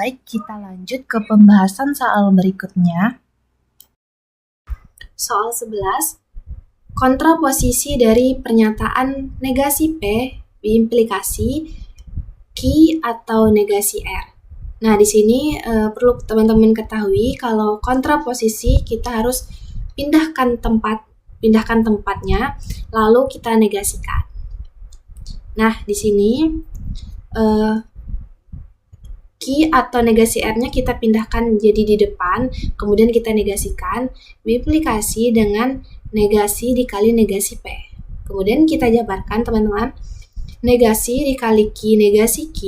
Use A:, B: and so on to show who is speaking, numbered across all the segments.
A: Baik, kita lanjut ke pembahasan soal berikutnya. Soal 11, kontraposisi dari pernyataan negasi P implikasi Q atau negasi R. Nah, di sini perlu teman-teman ketahui kalau kontraposisi kita harus pindahkan tempatnya, lalu kita negasikan. Nah, di sini Q atau negasi R-nya kita pindahkan jadi di depan, kemudian kita negasikan, implikasi dengan negasi dikali negasi P. Kemudian kita jabarkan, teman-teman. Negasi dikali Q, negasi Q,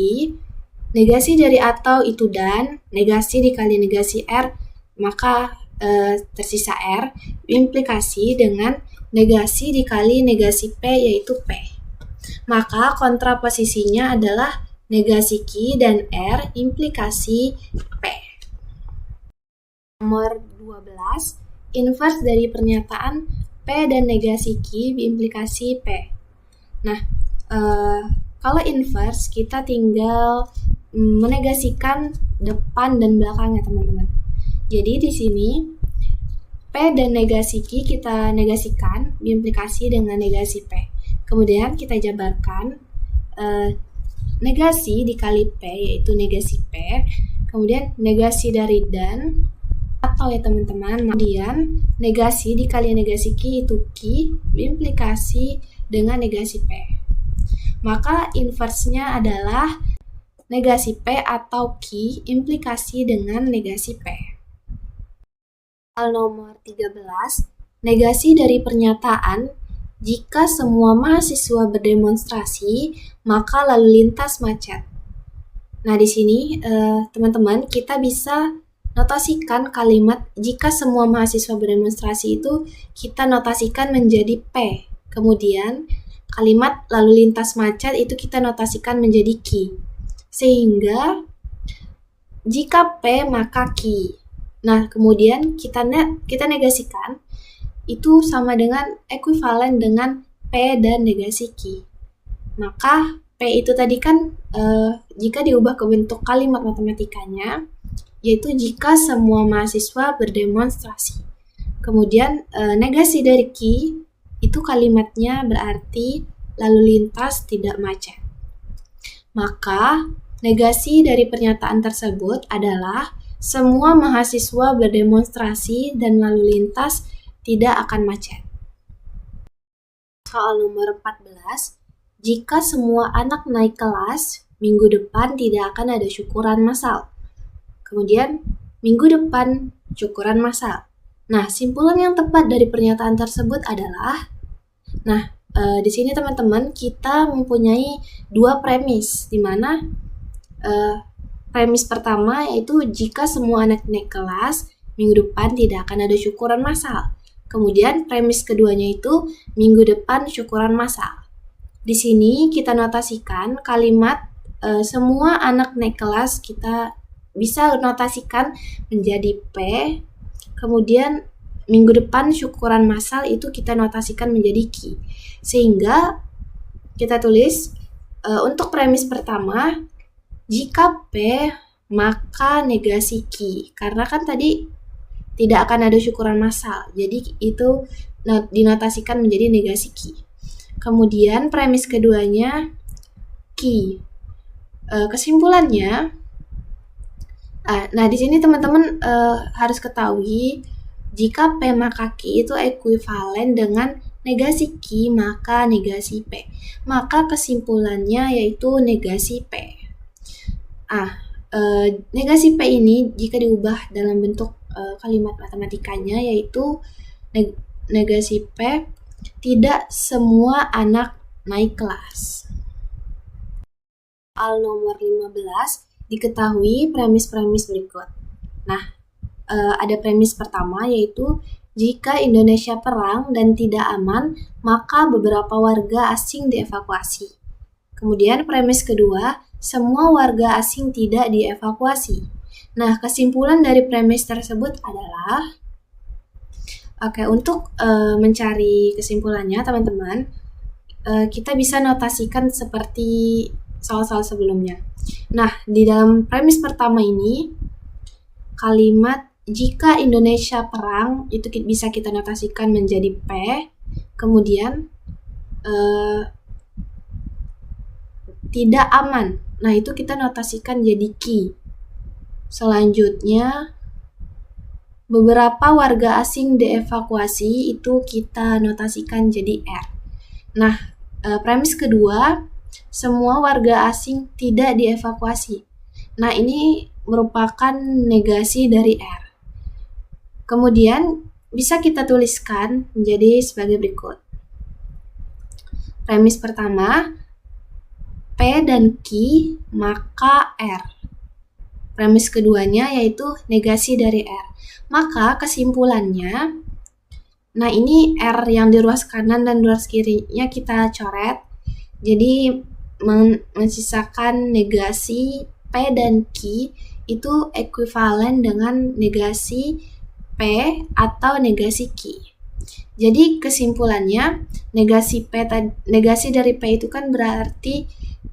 A: negasi dari atau itu dan, negasi dikali negasi R, maka tersisa R, implikasi dengan negasi dikali negasi P, yaitu P. Maka kontraposisinya adalah negasi Q dan R implikasi P. Nomor 12, inverse dari pernyataan P dan negasi Q implikasi P. Nah, kalau inverse kita tinggal menegasikan depan dan belakangnya, teman-teman. Jadi di sini P dan negasi Q kita negasikan implikasi dengan negasi P. Kemudian kita jabarkan negasi dikali P, yaitu negasi P. Kemudian negasi dari dan atau ya teman-teman. Kemudian negasi dikali negasi Q itu Q implikasi dengan negasi P. Maka inverse-nya adalah negasi P atau Q implikasi dengan negasi P. Soal nomor 13, negasi dari pernyataan jika semua mahasiswa berdemonstrasi, maka lalu lintas macet. Nah, di sini teman-teman kita bisa notasikan kalimat jika semua mahasiswa berdemonstrasi itu kita notasikan menjadi P. Kemudian kalimat lalu lintas macet itu kita notasikan menjadi Q. Sehingga jika P maka Q. Nah, kemudian kita negasikan itu sama dengan ekuivalen dengan P dan negasi Q. Maka P itu tadi kan jika diubah ke bentuk kalimat matematikanya, yaitu jika semua mahasiswa berdemonstrasi. Kemudian negasi dari Q itu kalimatnya berarti lalu lintas tidak macet. Maka negasi dari pernyataan tersebut adalah semua mahasiswa berdemonstrasi dan lalu lintas tidak akan macet. Soal nomor 14, jika semua anak naik kelas, minggu depan tidak akan ada syukuran massal. Kemudian minggu depan syukuran massal. Nah, simpulan yang tepat dari pernyataan tersebut adalah, di sini teman-teman kita mempunyai dua premis, di mana premis pertama yaitu jika semua anak naik kelas, minggu depan tidak akan ada syukuran massal. Kemudian premis keduanya itu minggu depan syukuran massal. Di sini kita notasikan kalimat semua anak naik kelas kita bisa notasikan menjadi P. Kemudian minggu depan syukuran massal itu kita notasikan menjadi Q. Sehingga kita tulis untuk premis pertama, jika P maka negasi Q. Karena kan tadi tidak akan ada syukuran massal. Jadi itu dinotasikan menjadi negasi Q. Kemudian premis keduanya Q. Kesimpulannya, nah di sini teman-teman harus ketahui jika P maka Q itu ekuivalen dengan negasi Q maka negasi P. Maka kesimpulannya yaitu negasi P. Negasi P ini jika diubah dalam bentuk kalimat matematikanya yaitu negasi P tidak semua anak naik kelas. Soal nomor 15, diketahui premis-premis berikut. Nah, ada premis pertama yaitu jika Indonesia perang dan tidak aman, maka beberapa warga asing dievakuasi. Kemudian premis kedua, semua warga asing tidak dievakuasi. Nah, kesimpulan dari premis tersebut adalah, untuk mencari kesimpulannya teman-teman, kita bisa notasikan seperti soal-soal sebelumnya. Nah, di dalam premis pertama ini, kalimat jika Indonesia perang itu bisa kita notasikan menjadi P, kemudian tidak aman. Nah, itu kita notasikan jadi Q. Selanjutnya, beberapa warga asing dievakuasi itu kita notasikan jadi R. Nah, premis kedua, semua warga asing tidak dievakuasi. Nah, ini merupakan negasi dari R. Kemudian, bisa kita tuliskan menjadi sebagai berikut. Premis pertama, P dan Q maka R. Premis keduanya yaitu negasi dari R. Maka kesimpulannya, nah ini R yang di ruas kanan dan ruas kirinya kita coret. Jadi mensisakan negasi P dan Q itu ekuivalen dengan negasi P atau negasi Q. Jadi kesimpulannya, negasi dari P itu kan berarti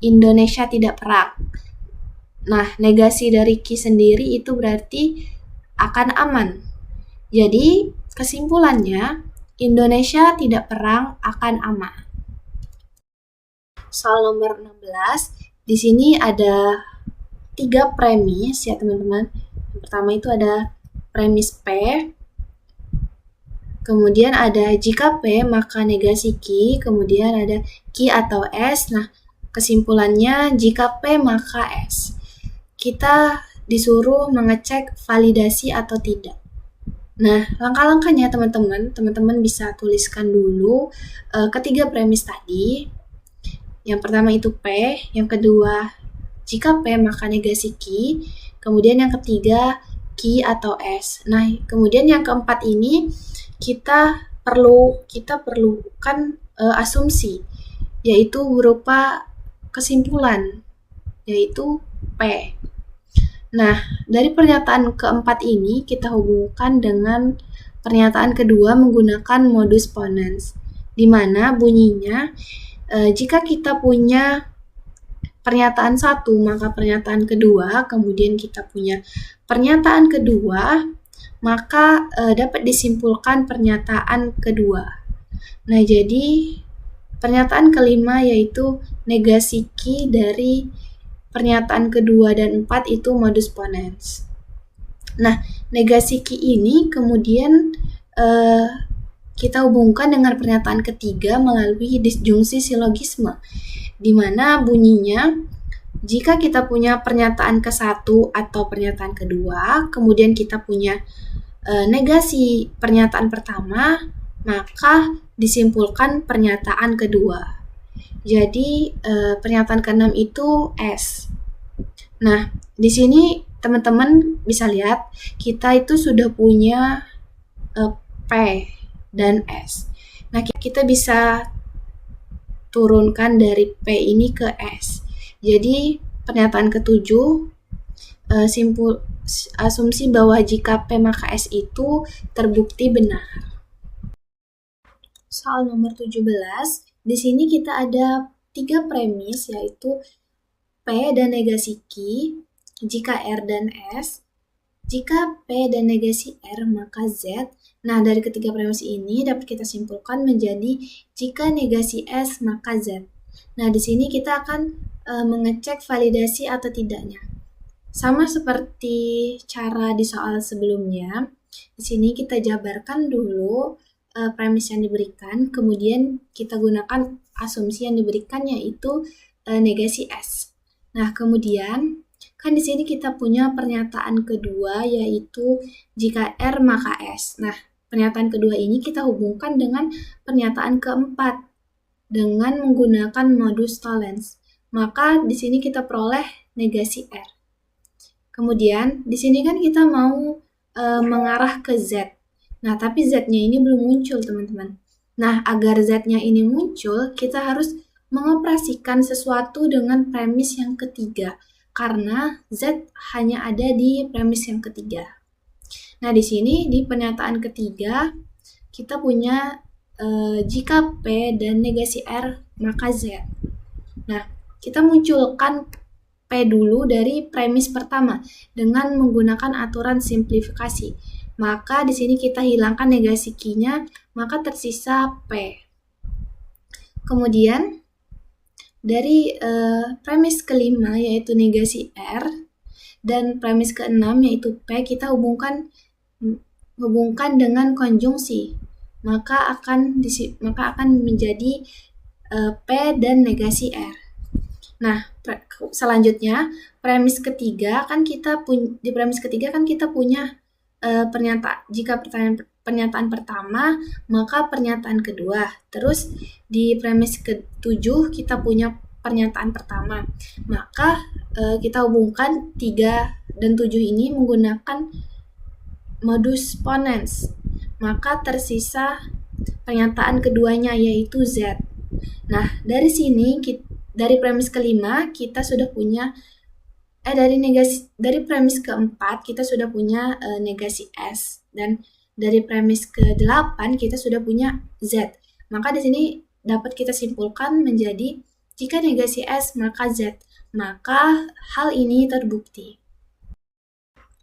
A: Indonesia tidak perang. Nah, negasi dari Q sendiri itu berarti akan aman. Jadi, kesimpulannya, Indonesia tidak perang akan aman. Soal nomor 16, di sini ada 3 premis ya teman-teman. Yang pertama itu ada premis P, kemudian ada jika P maka negasi Q, kemudian ada Q atau S. Nah, kesimpulannya jika P maka S. Kita disuruh mengecek validasi atau tidak. Nah, langkah-langkahnya teman-teman bisa tuliskan dulu ketiga premis tadi. Yang pertama itu P, yang kedua jika P maka negasi Q, kemudian yang ketiga Q atau S. Nah, kemudian yang keempat ini kita perlukan asumsi, yaitu berupa kesimpulan, yaitu P. Nah, dari pernyataan keempat ini kita hubungkan dengan pernyataan kedua menggunakan modus ponens, di mana bunyinya jika kita punya pernyataan satu, maka pernyataan kedua, kemudian kita punya pernyataan kedua, maka dapat disimpulkan pernyataan kedua. Nah, jadi pernyataan kelima yaitu negasi Q dari pernyataan kedua dan 4 itu modus ponens. Nah, negasi Q ini kemudian kita hubungkan dengan pernyataan ketiga melalui disjungsi silogisme, di mana bunyinya jika kita punya pernyataan ke-1 atau pernyataan kedua, kemudian kita punya negasi pernyataan pertama, maka disimpulkan pernyataan kedua. Jadi pernyataan ke-6 itu S. Nah, di sini teman-teman bisa lihat kita itu sudah punya P dan S. Nah, kita bisa turunkan dari P ini ke S. Jadi pernyataan ke-7 asumsi bahwa jika P maka S itu terbukti benar. Soal nomor 17, di sini kita ada 3 premis yaitu P dan negasi Q, jika R dan S, jika P dan negasi R maka Z. Nah, dari ketiga premis ini dapat kita simpulkan menjadi jika negasi S maka Z. Nah, di sini kita akan mengecek validasi atau tidaknya. Sama seperti cara di soal sebelumnya, di sini kita jabarkan dulu premis yang diberikan, kemudian kita gunakan asumsi yang diberikan yaitu negasi S. Nah, kemudian kan di sini kita punya pernyataan kedua yaitu jika R maka S. Nah, pernyataan kedua ini kita hubungkan dengan pernyataan keempat dengan menggunakan modus tollens. Maka di sini kita peroleh negasi R. Kemudian di sini kan kita mau mengarah ke Z. Nah, tapi Z-nya ini belum muncul, teman-teman. Nah, agar Z-nya ini muncul, kita harus mengoperasikan sesuatu dengan premis yang ketiga, karena Z hanya ada di premis yang ketiga. Nah, di sini di pernyataan ketiga, kita punya jika P dan negasi R, maka Z. Nah, kita munculkan P dulu dari premis pertama dengan menggunakan aturan simplifikasi. Maka di sini kita hilangkan negasi Q-nya, maka tersisa P. Kemudian dari premis kelima yaitu negasi R dan premis keenam yaitu P kita hubungkan dengan konjungsi. Maka akan menjadi P dan negasi R. Nah, selanjutnya premis ketiga kan kita punya jika pernyataan pertama maka pernyataan kedua. Terus di premis ke-7 kita punya pernyataan pertama. Maka kita hubungkan 3 dan 7 ini menggunakan modus ponens. Maka tersisa pernyataan keduanya yaitu Z. Nah, dari sini dari premis kelima kita sudah punya dari premis keempat kita sudah punya negasi S, dan dari premis ke-8 kita sudah punya Z. Maka di sini dapat kita simpulkan menjadi jika negasi S maka Z. Maka hal ini terbukti.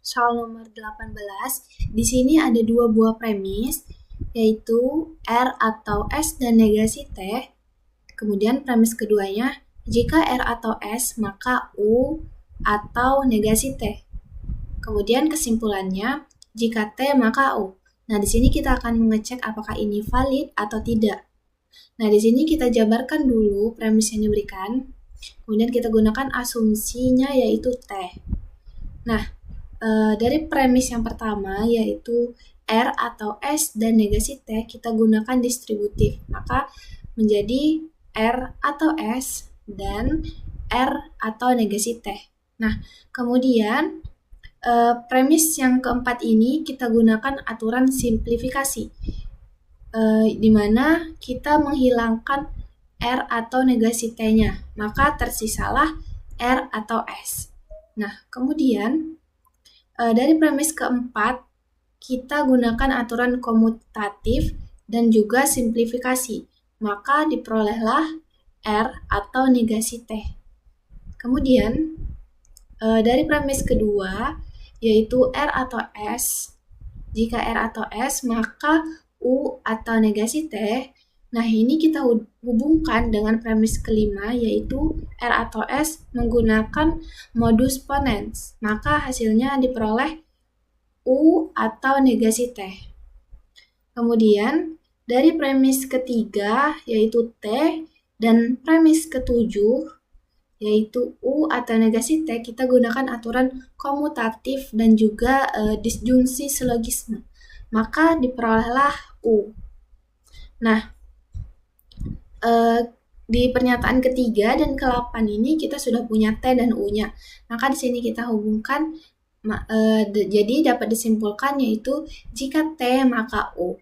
A: Soal nomor 18, di sini ada dua buah premis yaitu R atau S dan negasi T. Kemudian premis keduanya, jika R atau S, maka U atau negasi T. Kemudian kesimpulannya, jika T, maka U. Nah, di sini kita akan mengecek apakah ini valid atau tidak. Nah, di sini kita jabarkan dulu premis yang diberikan. Kemudian kita gunakan asumsinya yaitu T. Nah, dari premis yang pertama yaitu R atau S dan negasi T, kita gunakan distributif. Maka menjadi R atau S dan R atau negasi T. Nah, kemudian premis yang keempat ini kita gunakan aturan simplifikasi, di mana kita menghilangkan R atau negasi T-nya, maka tersisalah R atau S. Nah, kemudian dari premis keempat kita gunakan aturan komutatif dan juga simplifikasi, maka diperolehlah R atau negasi T. Kemudian dari premis kedua yaitu R atau S. Jika R atau S maka U atau negasi T. Nah, ini kita hubungkan dengan premis kelima yaitu R atau S menggunakan modus ponens. Maka hasilnya diperoleh U atau negasi T. Kemudian dari premis ketiga yaitu T dan premis ketujuh yaitu U atau negasi T, kita gunakan aturan komutatif dan juga disjungsi silogisme. Maka diperolehlah U. Nah, di pernyataan ketiga dan ke-8 ini kita sudah punya T dan U-nya. Maka di sini kita hubungkan, jadi dapat disimpulkan yaitu jika T maka U.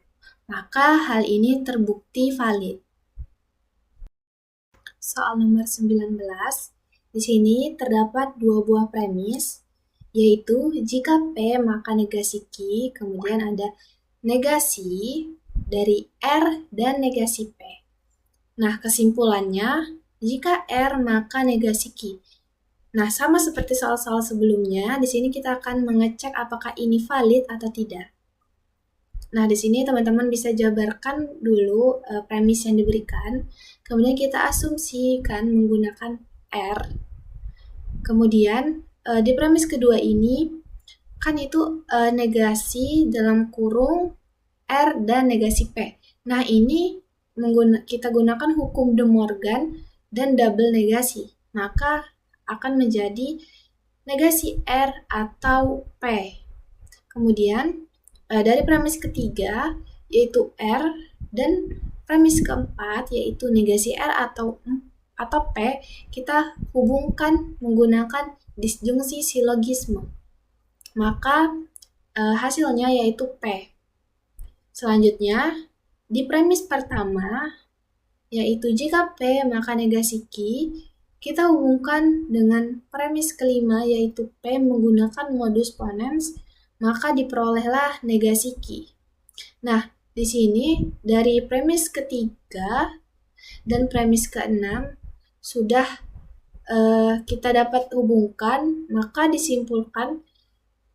A: Maka hal ini terbukti valid. Soal nomor 19, di sini terdapat dua buah premis, yaitu jika P maka negasi Q, kemudian ada negasi dari R dan negasi P. Nah, kesimpulannya, jika R maka negasi Q. Nah, sama seperti soal-soal sebelumnya, di sini kita akan mengecek apakah ini valid atau tidak. Nah, di sini teman-teman bisa jabarkan dulu premis yang diberikan, kemudian kita asumsikan menggunakan R. Kemudian di premis kedua ini kan itu negasi dalam kurung R dan negasi P. Nah, ini kita gunakan hukum De Morgan dan double negasi. Maka akan menjadi negasi R atau P. Kemudian dari premis ketiga yaitu R dan premis keempat yaitu negasi R atau P, kita hubungkan menggunakan disjungsi silogisme. Maka hasilnya yaitu P. Selanjutnya, di premis pertama yaitu jika P maka negasi Q, kita hubungkan dengan premis kelima yaitu P menggunakan modus ponens, maka diperolehlah negasi Q. Nah, di sini dari premis ketiga dan premis keenam sudah kita dapat hubungkan, maka disimpulkan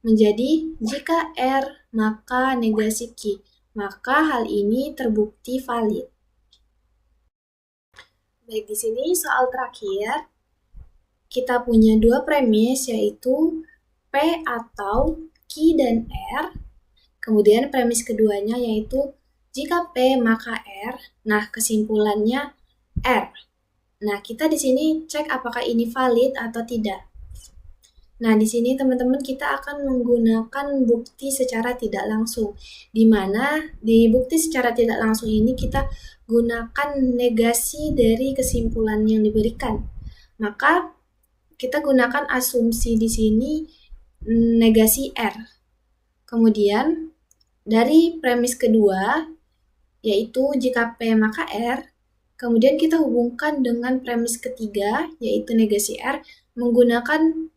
A: menjadi jika R maka negasi Q. Maka hal ini terbukti valid. Baik, di sini soal terakhir. Kita punya dua premis, yaitu P atau Q dan R. Kemudian premis keduanya yaitu jika P maka R. Nah, kesimpulannya R. Nah, kita di sini cek apakah ini valid atau tidak. Nah, di sini teman-teman kita akan menggunakan bukti secara tidak langsung, di mana di bukti secara tidak langsung ini kita gunakan negasi dari kesimpulan yang diberikan. Maka kita gunakan asumsi di sini negasi R. Kemudian dari premis kedua, yaitu jika P maka R, kemudian kita hubungkan dengan premis ketiga, yaitu negasi R, menggunakan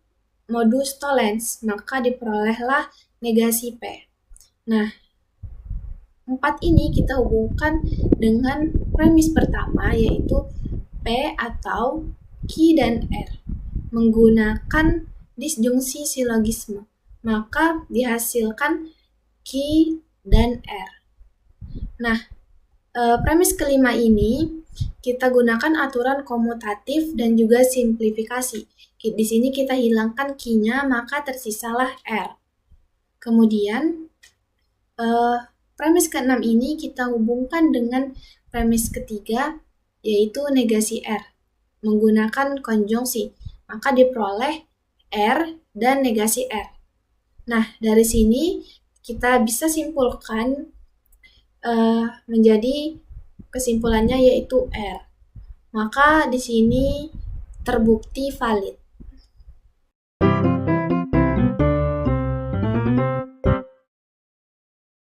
A: modus tollens, maka diperolehlah negasi P. Nah, 4 ini kita hubungkan dengan premis pertama, yaitu P atau Q dan R, menggunakan disjungsi silogisme, maka dihasilkan Q dan R. Nah, premis kelima ini kita gunakan aturan komutatif dan juga simplifikasi. Di sini kita hilangkan Q-nya, maka tersisalah R. Kemudian, premis ke-6 ini kita hubungkan dengan premis ketiga, yaitu negasi R, menggunakan konjungsi, maka diperoleh R dan negasi R. Nah, dari sini kita bisa simpulkan menjadi kesimpulannya yaitu R. Maka di sini terbukti valid.